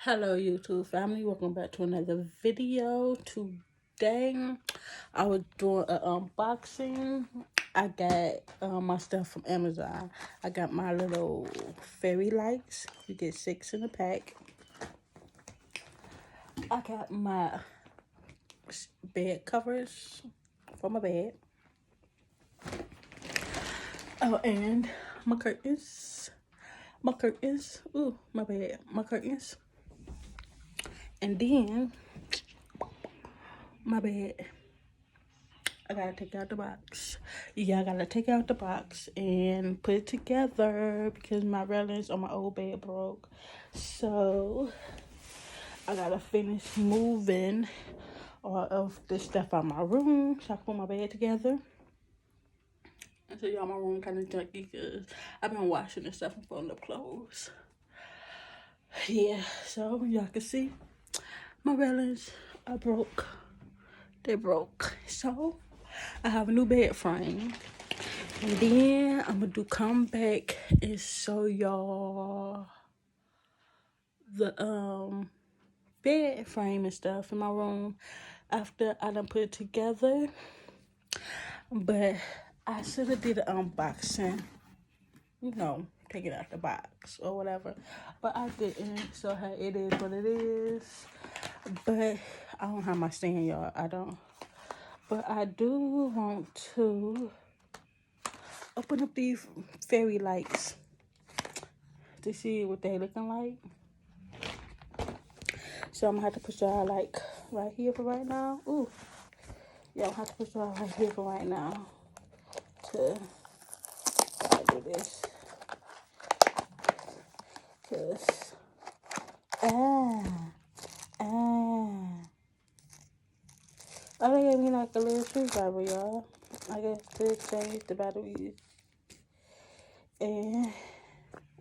Hello YouTube family, welcome back to another video. Today I was doing an unboxing. I got my stuff from Amazon. I got my little fairy lights. You get 6 in a pack. I got my bed covers for my bed. Oh, and my curtains. Ooh, my bad. My curtains. And then my bed. I gotta take out the box. Yeah, I gotta take out the box and put it together because my railings on my old bed broke. So I gotta finish moving all of this stuff out my room so I can put my bed together. And so y'all, my room kind of junky because I've been washing this stuff and putting up clothes. Yeah, so y'all can see my railings are broke. They broke. So I have a new bed frame. And then I'm gonna come back and show y'all the bed frame and stuff in my room after I done put it together. But I should have did an unboxing, you know, take it out the box or whatever. But I didn't, so hey, it is what it is. But I don't have my stand, y'all. I don't. But I do want to open up these fairy lights to see what they looking like. So I'm gonna have to put y'all like right here for right now. Ooh. Yeah, I'm gonna have to put y'all right here for right now to do this. Cause oh, they gave me like a little screwdriver, y'all. I guess to change the batteries. And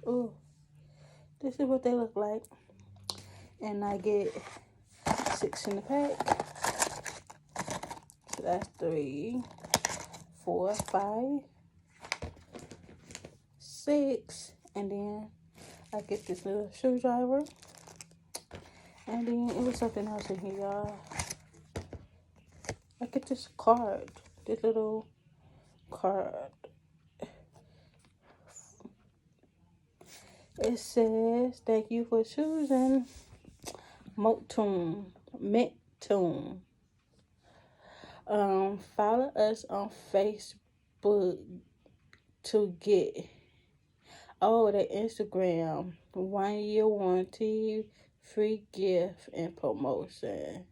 ooh, this is what they look like. And I get 6 in the pack. So that's 3, 4, 5, 6. And then I get this little screwdriver. And then it was something else in here, y'all. I get this card. This little card. It says, thank you for choosing Motune. Follow us on Facebook to get the Instagram 1 year warranty, free gift and promotion.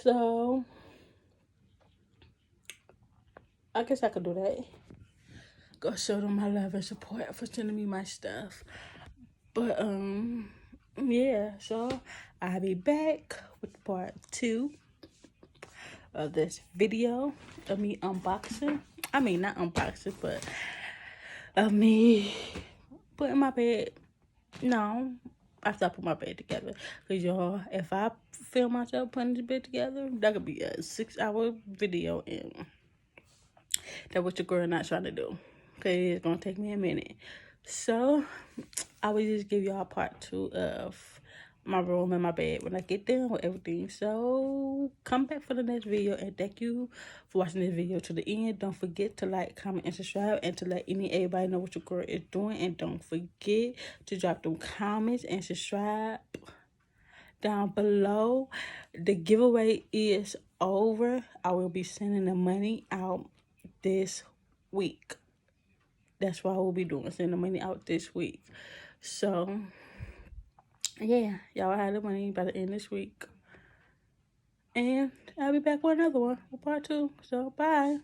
So I guess I could do that. Go show them my love and support for sending me my stuff. But yeah, so I'll be back with part 2 of this video of me unboxing. I mean, not unboxing, but of me putting my bed. No, after I put my bed together. Because y'all, if I film myself putting this bed together, that could be a 6-hour video. And that's what your girl not trying to do. Because it's going to take me a minute. So, I will just give y'all part 2 of my room and my bed when I get done with everything. So, come back for the next video. And thank you for watching this video to the end. Don't forget to like, comment, and subscribe. And to let everybody know what your girl is doing. And don't forget to drop them comments and subscribe down below. The giveaway is over. I will be sending the money out this week. That's what I will be doing, sending the money out this week. So, yeah, y'all have the money by the end of this week. And I'll be back with another one, part 2. So, bye.